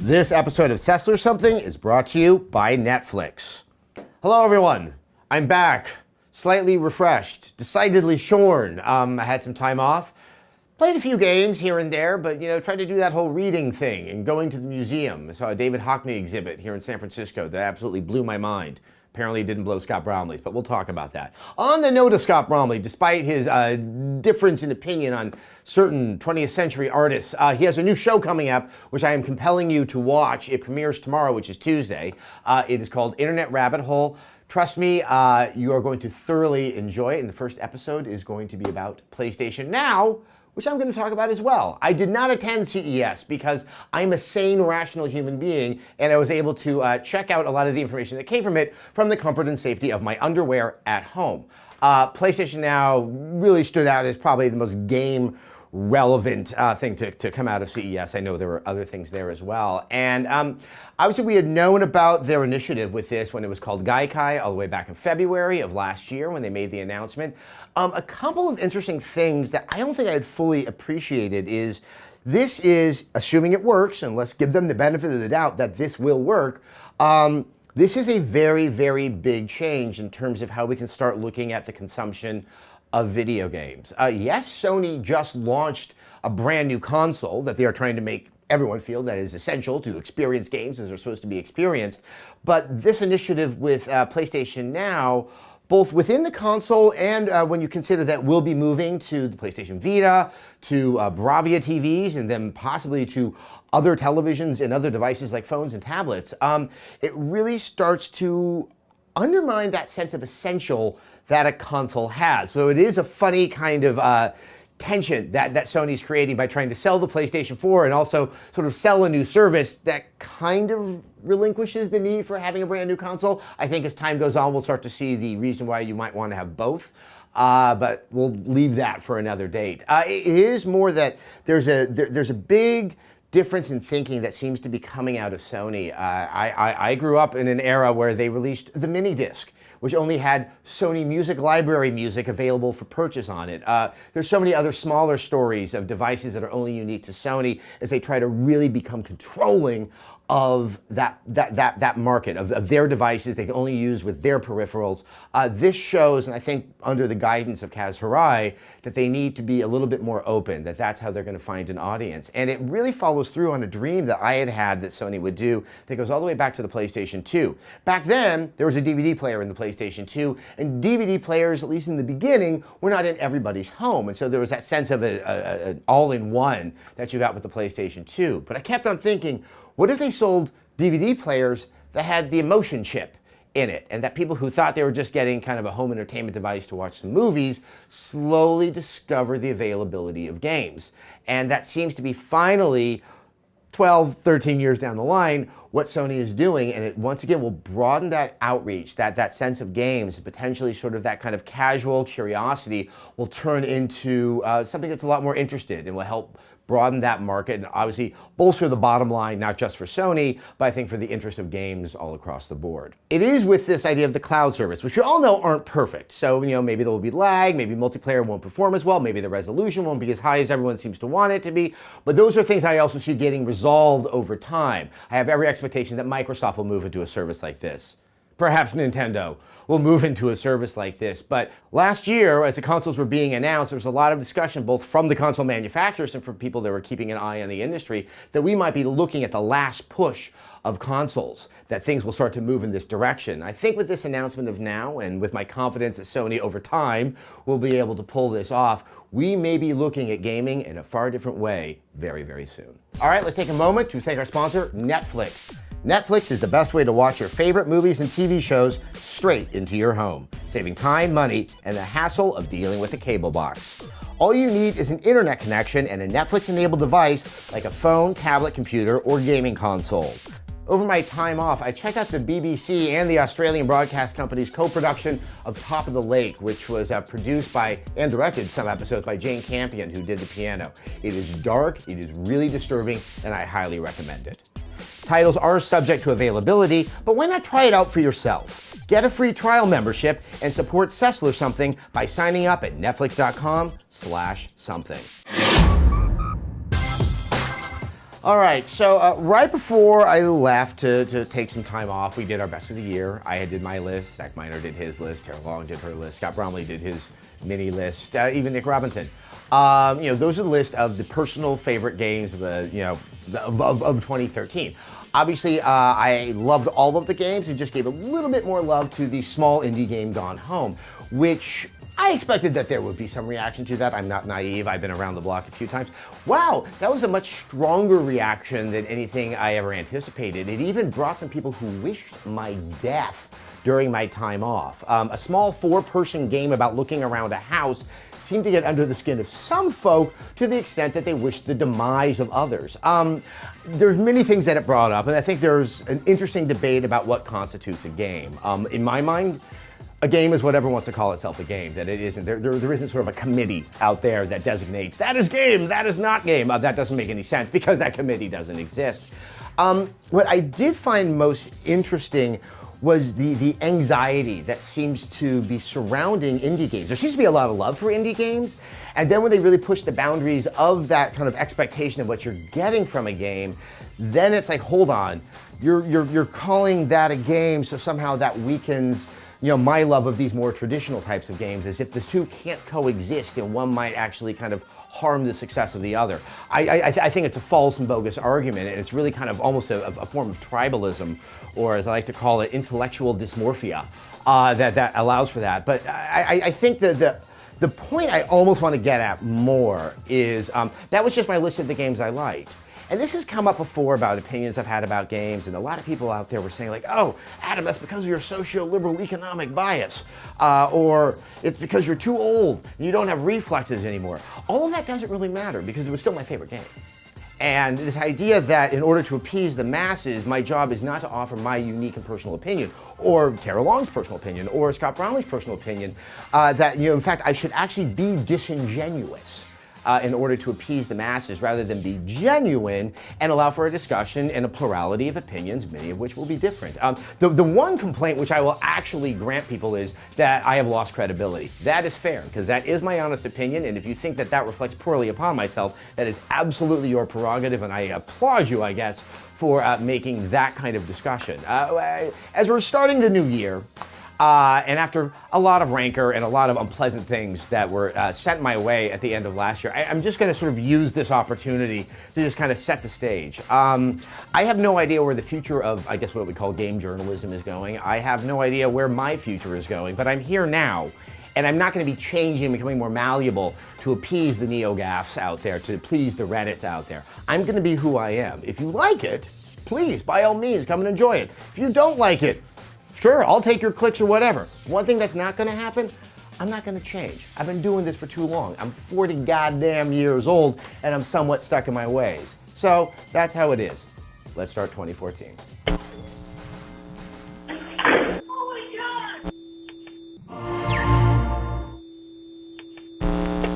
This episode of SESSLERS Something is brought to you by Netflix. Hello everyone, I'm back, slightly refreshed, decidedly shorn. I had some time off, played a few games here and there, but tried to do that whole reading thing and going to the museum. I saw a David Hockney exhibit here in San Francisco that absolutely blew my mind. Apparently it didn't blow Scott Bromley's, but we'll talk about that. On the note of Scott Bromley, despite his difference in opinion on certain 20th century artists, he has a new show coming up, which I am compelling you to watch. It premieres tomorrow, which is Tuesday. It is called Internet Rabbit Hole. Trust me, you are going to thoroughly enjoy it, and the first episode is going to be about PlayStation Now, which I'm going to talk about as well. I did not attend CES because I'm a sane, rational human being, and I was able to check out a lot of the information that came from it from the comfort and safety of my underwear at home. PlayStation Now really stood out as probably the most game relevant thing to come out of CES. I know there were other things there as well. And obviously we had known about their initiative with this when it was called Gaikai all the way back in February of last year when they made the announcement. A couple of interesting things that I don't think I had fully appreciated is this is, assuming it works, and let's give them the benefit of the doubt that this will work, this is a very, very big change in terms of how we can start looking at the consumption of video games. Yes, Sony just launched a brand new console that they are trying to make everyone feel that is essential to experience games as they're supposed to be experienced. But this initiative with PlayStation Now, both within the console and when you consider that we'll be moving to the PlayStation Vita, to Bravia TVs, and then possibly to other televisions and other devices like phones and tablets, it really starts to undermine that sense of essential that a console has. So it is a funny kind of tension that Sony's creating by trying to sell the PlayStation 4 and also sort of sell a new service that kind of relinquishes the need for having a brand new console. I think as time goes on, we'll start to see the reason why you might want to have both. But we'll leave that for another date. It is more that there's a big difference in thinking that seems to be coming out of Sony. I grew up in an era where they released the mini disc, which only had Sony Music Library music available for purchase on it. There's so many other smaller stories of devices that are only unique to Sony as they try to really become controlling of that market, of their devices they can only use with their peripherals. This shows, and I think under the guidance of Kaz Hirai, that they need to be a little bit more open, that's how they're going to find an audience. And it really follows through on a dream that I had that Sony would do that goes all the way back to the PlayStation 2. Back then, there was a DVD player in the PlayStation 2, and DVD players, at least in the beginning, were not in everybody's home. And so there was that sense of an all-in-one that you got with the PlayStation 2. But I kept on thinking, what if they sold DVD players that had the emotion chip in it, and that people who thought they were just getting kind of a home entertainment device to watch some movies slowly discover the availability of games? And that seems to be finally 12, 13 years down the line, what Sony is doing, and it once again will broaden that outreach, that sense of games, potentially sort of that kind of casual curiosity will turn into something that's a lot more interested and will help broaden that market and obviously bolster the bottom line, not just for Sony, but I think for the interest of games all across the board. It is with this idea of the cloud service, which we all know aren't perfect. So, maybe there will be lag, maybe multiplayer won't perform as well, maybe the resolution won't be as high as everyone seems to want it to be, but those are things I also see getting resolved over time. I have every expectation that Microsoft will move into a service like this. Perhaps Nintendo will move into a service like this. But last year, as the consoles were being announced, there was a lot of discussion, both from the console manufacturers and from people that were keeping an eye on the industry, that we might be looking at the last push of consoles, that things will start to move in this direction. I think with this announcement of Now, and with my confidence that Sony over time will be able to pull this off, we may be looking at gaming in a far different way very, very soon. All right, let's take a moment to thank our sponsor, Netflix. Netflix is the best way to watch your favorite movies and TV shows straight into your home, saving time, money, and the hassle of dealing with a cable box. All you need is an internet connection and a Netflix-enabled device like a phone, tablet, computer, or gaming console. Over my time off, I checked out the BBC and the Australian broadcast company's co-production of Top of the Lake, which was produced by and directed some episodes by Jane Campion, who did the piano. It is dark, it is really disturbing, and I highly recommend it. Titles are subject to availability, but why not try it out for yourself? Get a free trial membership and support SESSLERS Something by signing up at netflix.com/something. All right, so right before I left to take some time off, we did our best of the year. I did my list, Zach Miner did his list, Tara Long did her list, Scott Bromley did his mini list, even Nick Robinson. Those are the list of the personal favorite games of of 2013. Obviously, I loved all of the games and just gave a little bit more love to the small indie game Gone Home, which I expected that there would be some reaction to that. I'm not naive. I've been around the block a few times. Wow, that was a much stronger reaction than anything I ever anticipated. It even brought some people who wished my death during my time off. A small 4-person game about looking around a house seemed to get under the skin of some folk to the extent that they wished the demise of others. There's many things that it brought up, and I think there's an interesting debate about what constitutes a game. In my mind, a game is whatever wants to call itself a game, that it isn't. There isn't sort of a committee out there that designates, that is game, that is not game. That doesn't make any sense because that committee doesn't exist. What I did find most interesting was the anxiety that seems to be surrounding indie games. There seems to be a lot of love for indie games, and then when they really push the boundaries of that kind of expectation of what you're getting from a game, then it's like, hold on, you're calling that a game, so somehow that weakens my love of these more traditional types of games, as if the two can't coexist and one might actually kind of harm the success of the other. I think it's a false and bogus argument, and it's really kind of almost a form of tribalism, or as I like to call it, intellectual dysmorphia that allows for that. But I think that the point I almost want to get at more is that was just my list of the games I liked. And this has come up before about opinions I've had about games, and a lot of people out there were saying like, oh, Adam, that's because of your socio-liberal economic bias, or it's because you're too old and you don't have reflexes anymore. All of that doesn't really matter because it was still my favorite game. And this idea that in order to appease the masses, my job is not to offer my unique and personal opinion, or Tara Long's personal opinion, or Scott Brownlee's personal opinion, that in fact I should actually be disingenuous in order to appease the masses rather than be genuine and allow for a discussion and a plurality of opinions, many of which will be different. The one complaint which I will actually grant people is that I have lost credibility. That is fair, because that is my honest opinion, and if you think that that reflects poorly upon myself, that is absolutely your prerogative, and I applaud you, I guess, for making that kind of discussion. As we're starting the new year, and after a lot of rancor and a lot of unpleasant things that were sent my way at the end of last year, I'm just going to sort of use this opportunity to just kind of set the stage. I have no idea where the future of, I guess, what we call game journalism is going. I have no idea where my future is going, but I'm here now. And I'm not going to be changing and becoming more malleable to appease the neo-gaffs out there, to please the Reddits out there. I'm going to be who I am. If you like it, please, by all means, come and enjoy it. If you don't like it, sure, I'll take your clicks or whatever. One thing that's not going to happen, I'm not going to change. I've been doing this for too long. I'm 40 goddamn years old, and I'm somewhat stuck in my ways. So that's how it is. Let's start 2014.